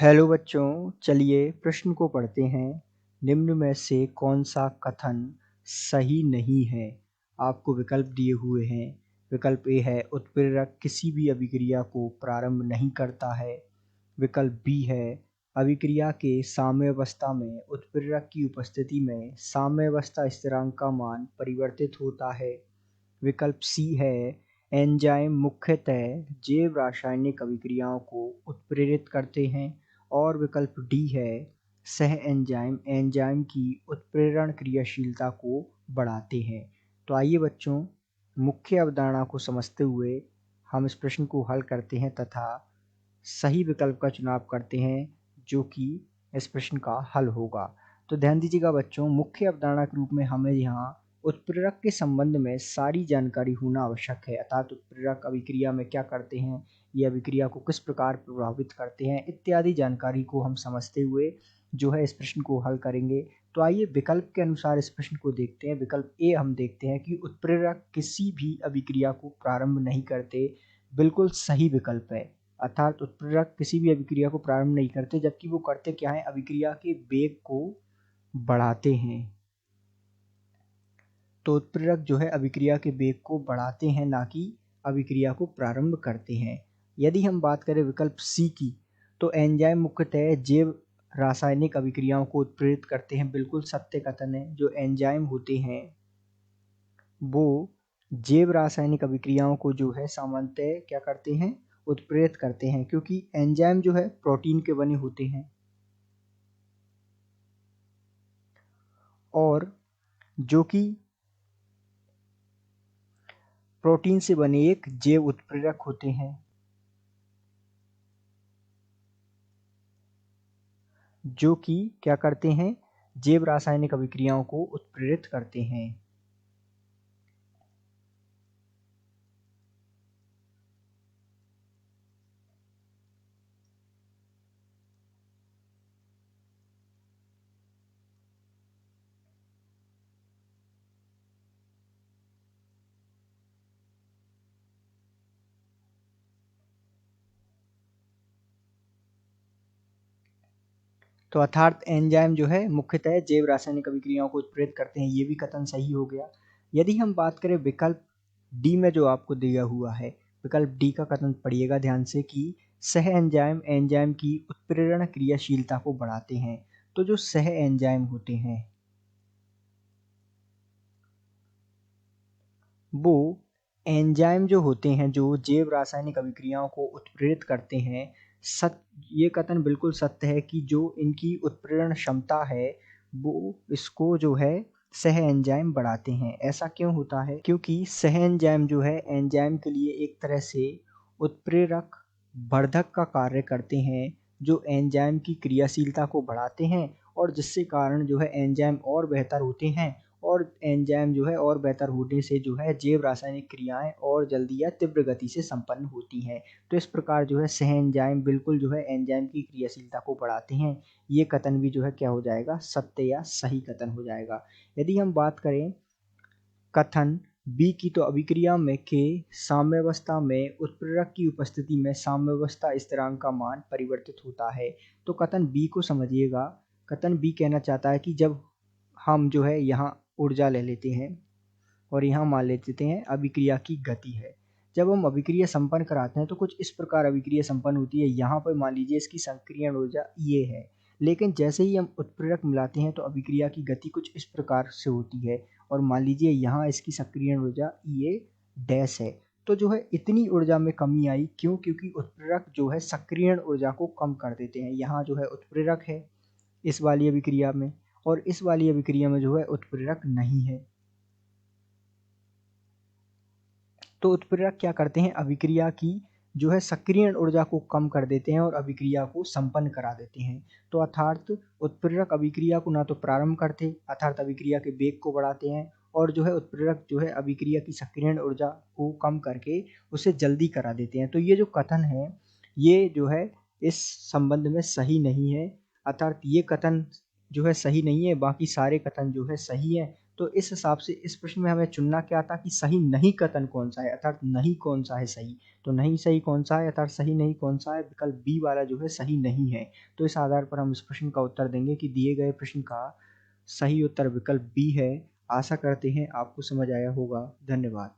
Hello बच्चों, चलिए प्रश्न को पढ़ते हैं। निम्न में से कौन सा कथन सही नहीं है? आपको विकल्प दिए हुए हैं। विकल्प ए है उत्प्रेरक किसी भी अभिक्रिया को प्रारंभ नहीं करता है। विकल्प बी है अभिक्रिया के साम्यावस्था में उत्प्रेरक की उपस्थिति में साम्यावस्था स्थिरांक का मान परिवर्तित होता है। विकल्प सी है एंजाइम मुख्यतः जैव रासायनिक अभिक्रियाओं को उत्प्रेरित करते हैं। और विकल्प डी है सह एंजाइम एंजाइम की उत्प्रेरण क्रियाशीलता को बढ़ाते हैं। तो आइए बच्चों, मुख्य अवधारणा को समझते हुए हम इस प्रश्न को हल करते हैं तथा सही विकल्प का चुनाव करते हैं जो कि इस प्रश्न का हल होगा। तो ध्यान दीजिएगा बच्चों, मुख्य अवधारणा के रूप में हमें यहाँ उत्प्रेरक के संबंध में सारी जानकारी होना आवश्यक है। अर्थात उत्प्रेरक अभिक्रिया में क्या करते हैं, ये अभिक्रिया को किस प्रकार प्रभावित करते हैं, इत्यादि जानकारी को हम समझते हुए जो है इस प्रश्न को हल करेंगे। तो आइए विकल्प के अनुसार इस प्रश्न को देखते हैं। विकल्प ए हम देखते हैं कि उत्प्रेरक किसी भी अभिक्रिया को प्रारंभ नहीं करते, बिल्कुल सही विकल्प है। अर्थात उत्प्रेरक किसी भी अभिक्रिया को प्रारंभ नहीं करते, जबकि वो करते क्या है, अभिक्रिया के वेग को बढ़ाते हैं। तो उत्प्रेरक जो है अभिक्रिया के वेग को बढ़ाते हैं, ना कि अभिक्रिया को प्रारंभ करते हैं। यदि हम बात करें विकल्प सी की, तो एंजाइम मुख्यतः जैव रासायनिक अभिक्रियाओं को उत्प्रेरित करते हैं। बिल्कुल सत्य कथन है। जो एंजाइम होते हैं वो जैव रासायनिक अभिक्रियाओं को जो है सामान्यतः क्या करते हैं, उत्प्रेरित करते हैं, क्योंकि एंजाइम जो है प्रोटीन के बने होते हैं और जो कि प्रोटीन से बने एक जैव उत्प्रेरक होते हैं, जो कि क्या करते हैं, जैव रासायनिक अभिक्रियाओं को उत्प्रेरित करते हैं। तो अर्थात एंजाइम जो है मुख्यतः जैव रासायनिक अभिक्रियाओं को उत्प्रेरित करते हैं, ये भी कथन सही हो गया। यदि हम बात करें विकल्प डी में जो आपको दिया हुआ है, विकल्प डी का कथन पढ़िएगा ध्यान से कि सह एंजाइम एंजाइम की उत्प्रेरण क्रियाशीलता को बढ़ाते हैं। तो जो सह एंजाइम होते हैं वो एंजाइम जो होते हैं जो जैव रासायनिक अभिक्रियाओं को उत्प्रेरित करते हैं। ये कथन बिल्कुल सत्य है कि जो इनकी उत्प्रेरण क्षमता है वो इसको जो है सह एंजाइम बढ़ाते हैं। ऐसा क्यों होता है? क्योंकि सह एंजाइम जो है एंजाइम के लिए एक तरह से उत्प्रेरक वर्धक का कार्य करते हैं, जो एंजाइम की क्रियाशीलता को बढ़ाते हैं और जिससे कारण जो है एंजाइम और बेहतर होते हैं। और एंजाइम जो है और बेहतर होने से जो है जैव रासायनिक क्रियाएं और जल्दी या तीव्र गति से संपन्न होती हैं। तो इस प्रकार जो है सह एंजाइम बिल्कुल जो है एंजाइम की क्रियाशीलता को बढ़ाते हैं। ये कथन भी जो है क्या हो जाएगा, सत्य या सही कथन हो जाएगा। यदि हम बात करें कथन बी की, तो अभिक्रिया में के साम्यावस्था में उत्प्रेरक की उपस्थिति में साम्यावस्था स्थिरांक का मान परिवर्तित होता है। तो कथन बी को समझिएगा। कथन बी कहना चाहता है कि जब हम जो है यहाँ ऊर्जा ले लेते हैं और यहाँ मान लेते हैं अभिक्रिया की गति है। जब हम अभिक्रिया संपन्न कराते हैं तो कुछ इस प्रकार अभिक्रिया संपन्न होती है। यहाँ पर मान लीजिए इसकी सक्रियण ऊर्जा ये है, लेकिन जैसे ही हम उत्प्रेरक मिलाते हैं तो अभिक्रिया की गति कुछ इस प्रकार से होती है और मान लीजिए यहाँ इसकी सक्रियण ऊर्जा ये डैश है। तो जो है इतनी ऊर्जा में कमी आई, क्यों? क्योंकि उत्प्रेरक जो है सक्रियण ऊर्जा को कम कर देते हैं। यहाँ जो है उत्प्रेरक है इस वाली अभिक्रिया में और इस वाली अभिक्रिया में जो है उत्प्रेरक नहीं है। तो उत्प्रेरक क्या करते हैं, अभिक्रिया की जो है सक्रियण ऊर्जा को कम कर देते हैं और अभिक्रिया को संपन्न करा देते हैं। तो अर्थात उत्प्रेरक अभिक्रिया को ना तो प्रारंभ करते अर्थात अभिक्रिया के वेग को बढ़ाते हैं, और जो है उत्प्रेरक जो है अभिक्रिया की सक्रियण ऊर्जा को कम करके उसे जल्दी करा देते हैं। तो ये जो कथन है ये जो है इस संबंध में सही नहीं है। अर्थात ये कथन जो है सही नहीं है, बाकी सारे कथन जो है सही है। तो इस हिसाब से इस प्रश्न में हमें चुनना क्या था कि सही नहीं कथन कौन सा है, अर्थात नहीं कौन सा है सही। तो नहीं सही कौन सा है, अर्थात सही नहीं कौन सा है, विकल्प बी वाला जो है सही नहीं है। तो इस आधार पर हम इस प्रश्न का उत्तर देंगे कि दिए गए प्रश्न का सही उत्तर विकल्प बी है। आशा करते हैं आपको समझ आया होगा। धन्यवाद।